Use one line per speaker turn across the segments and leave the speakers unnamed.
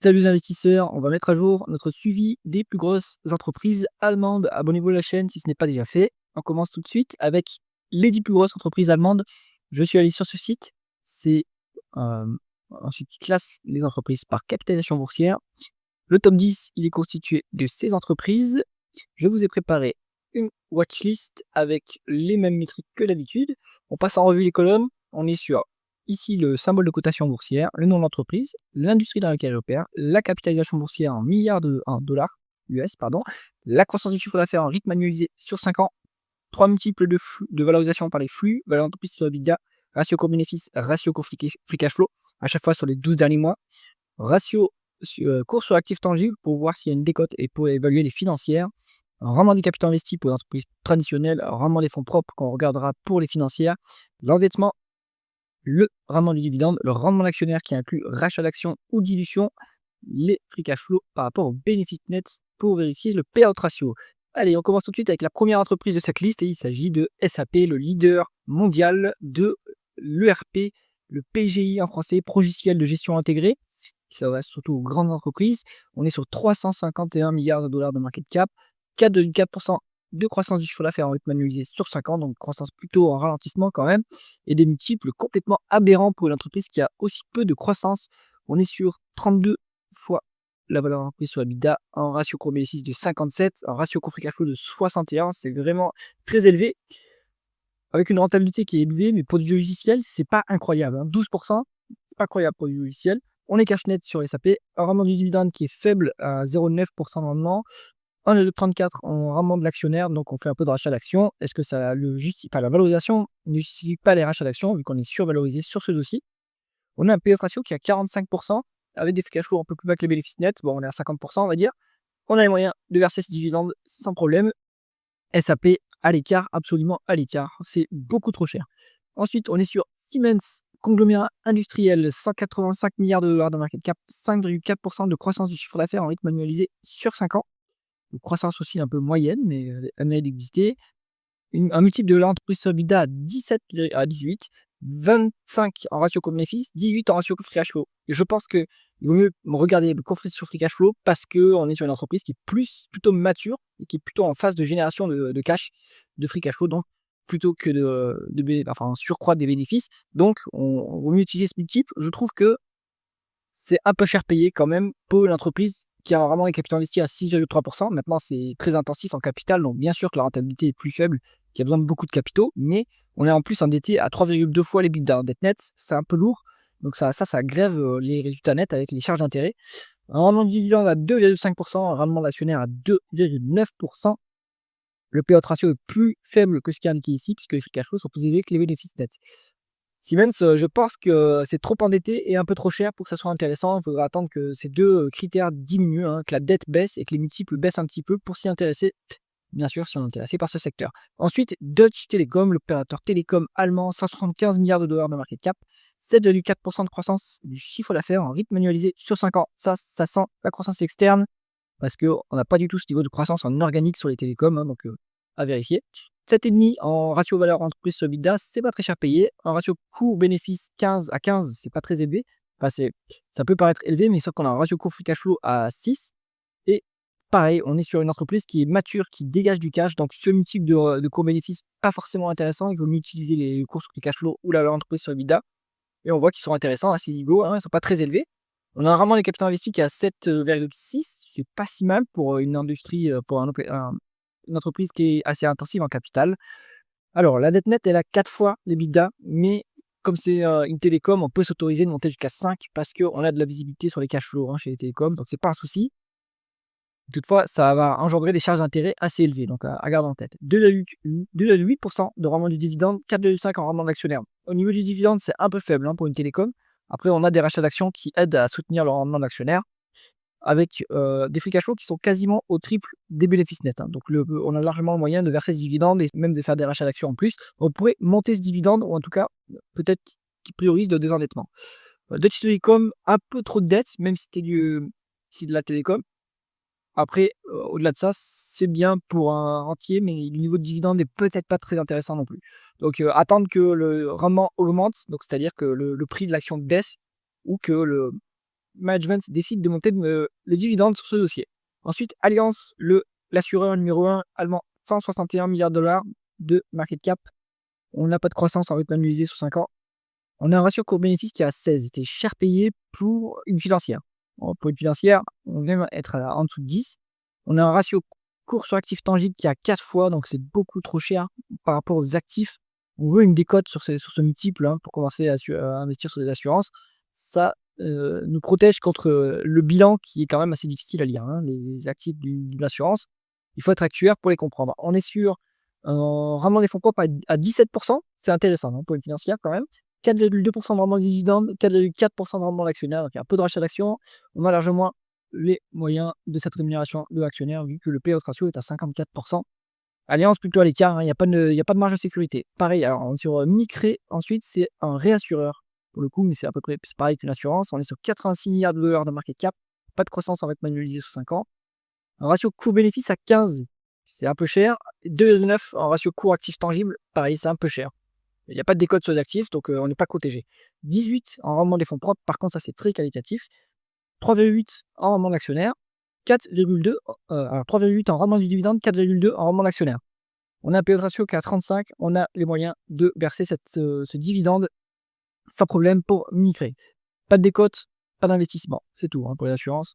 Salut les investisseurs, on va mettre à jour notre suivi des plus grosses entreprises allemandes. Abonnez-vous à la chaîne si ce n'est pas déjà fait. On commence tout de suite avec les 10 plus grosses entreprises allemandes. Je suis allé sur ce site. C'est ensuite qui classe les entreprises par capitalisation boursière. Le top 10, il est constitué de ces entreprises. Je vous ai préparé une watchlist avec les mêmes métriques que d'habitude. On passe en revue les colonnes. On est sur ici le symbole de cotation boursière, le nom de l'entreprise, l'industrie dans laquelle elle opère, la capitalisation boursière en milliards en dollars US, pardon, la croissance du chiffre d'affaires en rythme annualisé sur 5 ans, 3 multiples de valorisation par les flux, valeur d'entreprise sur EBITDA, ratio court bénéfice, ratio court free cash flow, à chaque fois sur les 12 derniers mois, ratio cours sur actifs tangibles pour voir s'il y a une décote et pour évaluer les financières, rendement des capitaux investis pour les entreprises traditionnelles, rendement des fonds propres qu'on regardera pour les financières, l'endettement, le rendement du dividende, le rendement d'actionnaire qui inclut rachat d'actions ou dilution, les free cash flow par rapport au bénéfice net pour vérifier le payout ratio. Allez, on commence tout de suite avec la première entreprise de cette liste et il s'agit de SAP, le leader mondial de l'ERP, le PGI en français, logiciel de gestion intégrée. Ça va surtout aux grandes entreprises. On est sur 351 milliards de dollars de market cap, 4,4% de croissance du chiffre d'affaires en rythme annualisé sur 5 ans, donc croissance plutôt en ralentissement quand même, et des multiples complètement aberrants pour une entreprise qui a aussi peu de croissance. On est sur 32 fois la valeur d'entreprise sur EBITDA, un ratio court bénéfice de 57, un ratio court free cash flow de 61, c'est vraiment très élevé, avec une rentabilité qui est élevée, mais pour du logiciel, c'est pas incroyable, hein. 12%, c'est pas incroyable pour du logiciel. On est cash net sur SAP, un rendement du dividende qui est faible à 0,9% de rendement, 1,34 en rendement de l'actionnaire, donc on fait un peu de rachat d'actions. Est-ce que ça le justifie? Enfin, la valorisation ne justifie pas les rachats d'actions, vu qu'on est survalorisé sur ce dossier. On a un PE ratio qui est à 45%, avec des free cash flow un peu plus bas que les bénéfices nets. Bon, on est à 50%, on va dire. On a les moyens de verser ce dividende sans problème. SAP à l'écart, absolument à l'écart. C'est beaucoup trop cher. Ensuite, on est sur Siemens, conglomérat industriel, 185 milliards de dollars de market cap, 5,4% de croissance du chiffre d'affaires en rythme annualisé sur 5 ans. Une croissance aussi un peu moyenne, mais elle mérite d'exister. Un multiple de l'entreprise sur EBITDA à 17 à 18, 25 en ratio court bénéfice, 18 en ratio free cash flow. Et je pense qu'il vaut mieux regarder le court sur free cash flow parce qu'on est sur une entreprise qui est plutôt mature et qui est plutôt en phase de génération de cash, de free cash flow, donc plutôt que un surcroît des bénéfices. Donc, on vaut mieux utiliser ce multiple. Je trouve que c'est un peu cher payé quand même pour une entreprise qui a vraiment un capital investi à 6,3%. Maintenant, c'est très intensif en capital, donc bien sûr que la rentabilité est plus faible, qu'il y a besoin de beaucoup de capitaux, mais on est en plus endetté à 3,2 fois les l'EBITDA. Dette nette, c'est un peu lourd, donc ça grève les résultats nets avec les charges d'intérêt. Un rendement de dividende à 2,5%, un rendement d'actionnaire à 2,9%. Le payout ratio est plus faible que ce qui est indiqué ici, puisque les free cash flow sont plus élevés que les bénéfices nets. Siemens, je pense que c'est trop endetté et un peu trop cher pour que ça soit intéressant. Il faudra attendre que ces deux critères diminuent, hein, que la dette baisse et que les multiples baissent un petit peu pour s'y intéresser, bien sûr, si on est intéressé par ce secteur. Ensuite, Deutsche Telekom, l'opérateur télécom allemand, 175 milliards de dollars de market cap, 7,4% de croissance du chiffre d'affaires en rythme annualisé sur 5 ans. Ça sent la croissance externe parce qu'on n'a pas du tout ce niveau de croissance en organique sur les télécoms, hein, donc à vérifier. 7,5 en ratio valeur entreprise sur EBITDA, c'est pas très cher payé. En ratio coût-bénéfice 15 à 15, c'est pas très élevé. Enfin, ça peut paraître élevé, mais sauf qu'on a un ratio court free cash flow à 6. Et pareil, on est sur une entreprise qui est mature, qui dégage du cash. Donc, ce multiple de court-bénéfice, pas forcément intéressant. Il vaut mieux utiliser les cours sur free cash flow ou la valeur entreprise sur EBITDA. Et on voit qu'ils sont intéressants, assez égaux, hein, ils ne sont pas très élevés. On a vraiment les capitaux investis qui est à 7,6. C'est pas si mal pour une industrie, pour une entreprise qui est assez intensive en capital. Alors, la dette nette, elle a 4 fois l'EBITDA, mais comme c'est une télécom, on peut s'autoriser de monter jusqu'à 5 parce qu'on a de la visibilité sur les cash flows, hein, chez les télécoms, donc c'est pas un souci. Toutefois, ça va engendrer des charges d'intérêt assez élevées, donc à garder en tête. 2,8% de rendement du dividende, 4,5% en rendement de l'actionnaire. Au niveau du dividende, c'est un peu faible, hein, pour une télécom. Après, on a des rachats d'actions qui aident à soutenir le rendement de l'actionnaire avec des free cash flow qui sont quasiment au triple des bénéfices nets, hein. Donc on a largement le moyen de verser ce dividende et même de faire des rachats d'actions en plus. On pourrait monter ce dividende ou en tout cas, peut-être qu'il priorise le désendettement. Deutsche Telekom, un peu trop de dettes, même si c'est de la télécom. Après, au-delà de ça, c'est bien pour un rentier, mais le niveau de dividende n'est peut-être pas très intéressant non plus. Donc, attendre que le rendement augmente, donc c'est-à-dire que le prix de l'action baisse ou que management décide de monter le dividende sur ce dossier. Ensuite, Allianz, l'assureur numéro 1 allemand, 161 milliards de dollars de market cap. On n'a pas de croissance en rythme annualisé sur 5 ans. On a un ratio court-bénéfice qui est à 16. C'était cher payé pour une financière. Pour une financière, on vient être en dessous de 10. On a un ratio cours sur actif tangible qui est à 4 fois, donc c'est beaucoup trop cher par rapport aux actifs. On veut une décote sur ce multiple pour commencer à investir sur des assurances. Ça nous protège contre le bilan qui est quand même assez difficile à lire. Les actifs d'une assurance, il faut être actuaire pour les comprendre. On est sur un rendement des fonds propres à 17%. C'est intéressant pour une financière quand même. 4,2% de rendement du dividende, 4,4% de rendement de l'actionnaire, donc il y a un peu de rachat d'actions. On a largement les moyens de cette rémunération de l'actionnaire, vu que le payout ratio est à 54%. Allianz plutôt à l'écart, il n'y a pas de marge de sécurité. Pareil, alors sur Micré, ensuite, c'est un réassureur, pour le coup, mais c'est à peu près pareil qu'une assurance. On est sur 86 milliards de dollars de market cap, pas de croissance en rythme annualisé sur 5 ans. Un ratio coût-bénéfice à 15, c'est un peu cher. 2,9 en ratio court actif tangible, pareil, c'est un peu cher. Il n'y a pas de décote sur les actifs, donc on n'est pas protégé. 18 en rendement des fonds propres, par contre, ça c'est très qualitatif. 3,8 en rendement de l'actionnaire, 4,2 alors 3,8 en rendement du dividende, 4,2 en rendement de l'actionnaire. On a un payout ratio qui est à 35, on a les moyens de verser ce dividende sans problème pour Micré. Pas de décote, pas d'investissement, c'est tout pour les assurances.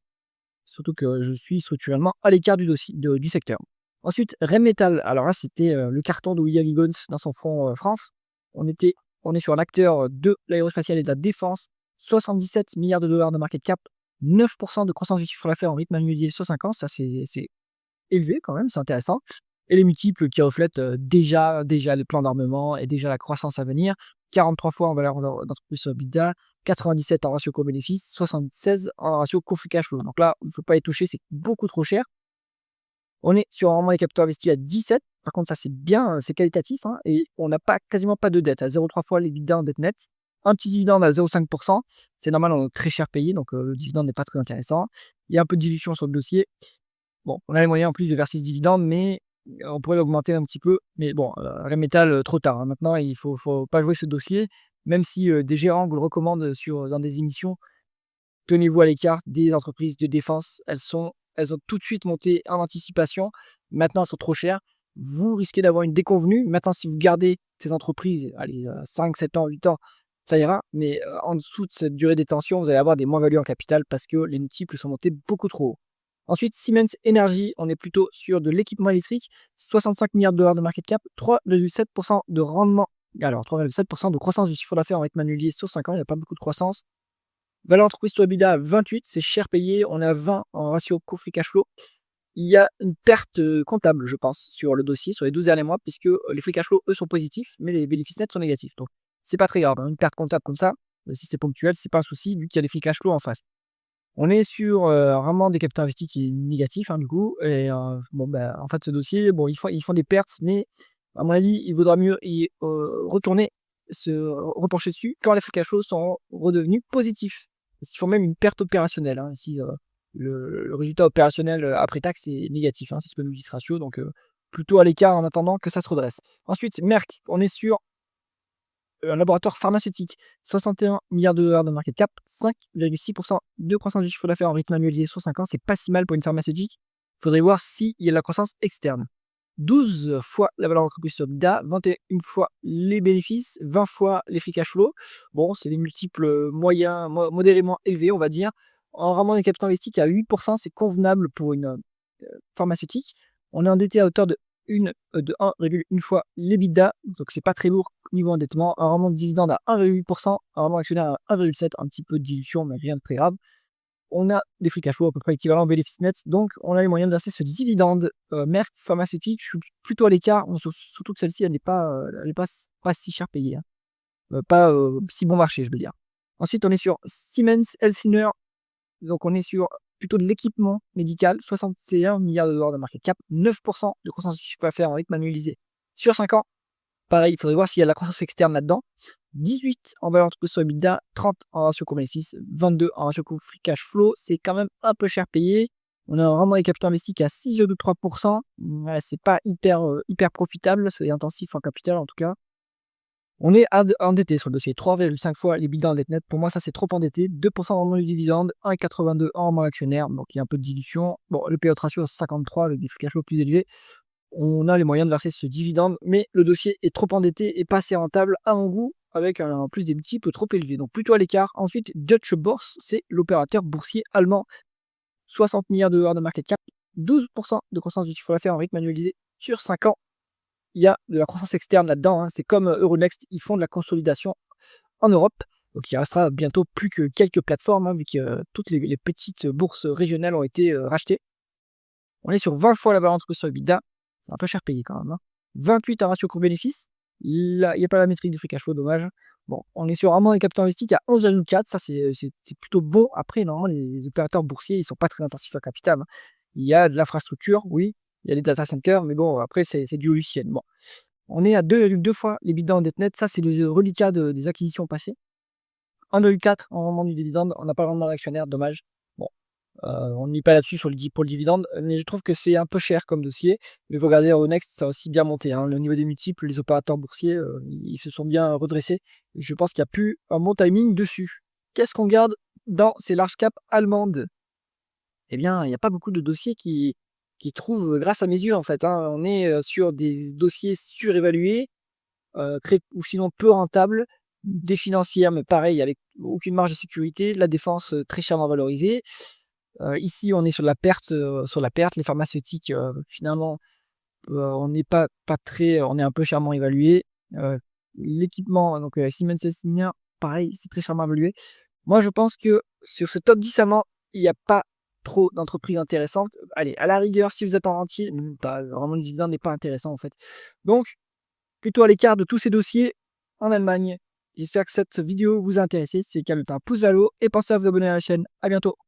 Surtout que je suis structurellement à l'écart du secteur. Ensuite, Rheinmetall, alors là c'était le carton de William Higgins dans son fonds France. On est sur un acteur de l'aérospatiale et de la défense, 77 milliards de dollars de market cap, 9% de croissance du chiffre d'affaires en rythme annualisé sur 5 ans, ça c'est élevé quand même, c'est intéressant. Et les multiples qui reflètent déjà les plans d'armement et déjà la croissance à venir, 43 fois en valeur d'entreprise sur EBITDA, 97 en ratio co-bénéfice, 76 en ratio co-free cash flow. Donc là, il ne faut pas y toucher, c'est beaucoup trop cher. On est sur un rendement des capitaux investis à 17. Par contre, ça, c'est bien, c'est qualitatif. Et on n'a quasiment pas de dette. À 0,3 fois les dividendes en dette nette. Un petit dividende à 0,5%. C'est normal, on est très cher payé. Donc, le dividende n'est pas très intéressant. Il y a un peu de dilution sur le dossier. Bon, on a les moyens en plus de verser ce dividende, mais on pourrait l'augmenter un petit peu. Mais bon, Rheinmetall, trop tard. Maintenant, il ne faut pas jouer ce dossier. Même si des gérants vous le recommandent dans des émissions, tenez-vous à l'écart des entreprises de défense. Elles ont tout de suite monté en anticipation. Maintenant, elles sont trop chères. Vous risquez d'avoir une déconvenue. Maintenant, si vous gardez ces entreprises, allez, 5, 7 ans, 8 ans, ça ira. Mais en dessous de cette durée des tensions, vous allez avoir des moins-values en capital parce que les multiples sont montés beaucoup trop haut. Ensuite, Siemens Energy, on est plutôt sur de l'équipement électrique. 65 milliards de dollars de market cap, 3,7% de rendement. Alors, 3,7% de croissance du chiffre d'affaires en rythme annualisé sur 5 ans. Il n'y a pas beaucoup de croissance. Valeur entreprise sur EBITDA à 28, c'est cher payé. On est à 20 en ratio co-free cash flow. Il y a une perte comptable, je pense, sur le dossier, sur les 12 derniers mois, puisque les free cash flow, eux, sont positifs, mais les bénéfices nets sont négatifs. Donc, c'est pas très grave. Une perte comptable comme ça, si c'est ponctuel, c'est pas un souci, vu qu'il y a des free cash flow en face. On est sur vraiment des capitaux investis qui est négatif, du coup. Et en fait, ce dossier, ils font des pertes, mais à mon avis, il vaudra mieux y retourner, se repencher dessus quand les free cash flow sont redevenus positifs. Parce qu'ils font même une perte opérationnelle. Ici, le résultat opérationnel après taxe est négatif, c'est ce que nous dit ce ratio. Donc, plutôt à l'écart en attendant que ça se redresse. Ensuite, Merck, on est sur un laboratoire pharmaceutique, 61 milliards de dollars de market cap, 5,6% de croissance du chiffre d'affaires en rythme annualisé sur 5 ans. C'est pas si mal pour une pharmaceutique. Il faudrait voir s'il y a de la croissance externe. 12 fois la valeur d'entreprise sur EBITDA, 21 fois les bénéfices, 20 fois les free cash flow. Bon, c'est des multiples moyens, modérément élevés, on va dire. En rendement des capitaux investis à 8%, c'est convenable pour une pharmaceutique. On est endetté à hauteur de 1,1 fois l'EBITDA, donc c'est pas très lourd niveau endettement. Un rendement de dividende à 1,8%, un rendement actionnaire à 1,7%, un petit peu de dilution, mais rien de très grave. On a des free cash flow à peu près équivalents au bénéfice net, donc on a les moyens de verser ce dividende. Merck pharmaceutique, je suis plutôt à l'écart, surtout que celle-ci, elle n'est pas si cher payée. Pas si bon marché, je veux dire. Ensuite, on est sur Siemens Healthineers, donc on est sur plutôt de l'équipement médical, 61 milliards de dollars de market cap, 9% de croissance du chiffre d'affaires en rythme annualisé sur 5 ans. Pareil, il faudrait voir s'il y a de la croissance externe là-dedans. 18 en valeur entreprise sur EBITDA, 30 en ratio co-bénéfice, 22 en ratio co-free cash flow. C'est quand même un peu cher payé. On a un rendement des capitaux investis qui est à 6,3%. Ouais, c'est pas hyper profitable, c'est intensif en capital en tout cas. On est endetté sur le dossier, 3,5 fois l'EBITDA en dette nette. Pour moi, ça, c'est trop endetté. 2% rendement du dividende, 1,82 en rendement actionnaire. Donc, il y a un peu de dilution. Bon, le payout ratio à 53, le free cash flow plus élevé. On a les moyens de verser ce dividende, mais le dossier est trop endetté et pas assez rentable à mon goût, avec en plus des multiples trop élevés. Donc, plutôt à l'écart. Ensuite, Deutsche Börse, c'est l'opérateur boursier allemand. 60 milliards de dollars de market cap, 12% de croissance du chiffre d'affaires en rythme annualisé sur 5 ans. Il y a de la croissance externe là-dedans, hein. C'est comme Euronext, ils font de la consolidation en Europe. Donc il restera bientôt plus que quelques plateformes, hein, vu que toutes les petites bourses régionales ont été rachetées. On est sur 20 fois la balance coût sur EBITDA. C'est un peu cher payé quand même, hein. 28 en ratio coût-bénéfice. Là, il n'y a pas la métrique du free cash flow, dommage. Bon, on est sur vraiment un capital investi qui a 11,4. Ça, c'est plutôt bon. Après, normalement, les opérateurs boursiers, ils sont pas très intensifs en capital, hein. Il y a de l'infrastructure, oui. Il y a des data centers, mais bon, après, c'est du logiciel. Bon. On est à 2,2 fois les l'EBITDA en dette nette. Ça, c'est le reliquat des acquisitions passées. 1,4 en rendement du dividende. On n'a pas le rendement d'actionnaire, dommage. Bon, on n'est pas là-dessus pour le dividende, mais je trouve que c'est un peu cher comme dossier. Mais vous regardez Euronext, ça a aussi bien monté, hein. Le niveau des multiples, les opérateurs boursiers, ils se sont bien redressés. Je pense qu'il n'y a plus un bon timing dessus. Qu'est-ce qu'on garde dans ces large caps allemandes? Eh bien, il n'y a pas beaucoup de dossiers qui trouvent grâce à mes yeux, en fait, hein. On est sur des dossiers surévalués, très ou sinon peu rentables, des financières, mais pareil, avec aucune marge de sécurité, de la défense très chèrement valorisée. Ici, on est sur la perte. Les pharmaceutiques, finalement, on n'est pas très, on est un peu chèrement évalué. L'équipement, donc Siemens Healthineers, pareil, c'est très chèrement évalué. Moi, je pense que sur ce top 10 allemand, il n'y a pas trop d'entreprises intéressantes. Allez, à la rigueur, si vous êtes en rentier, pas vraiment le dividende n'est pas intéressant en fait. Donc, plutôt à l'écart de tous ces dossiers en Allemagne. J'espère que cette vidéo vous a intéressé. Si c'est le cas, mettez un pouce vers le haut et pensez à vous abonner à la chaîne. À bientôt.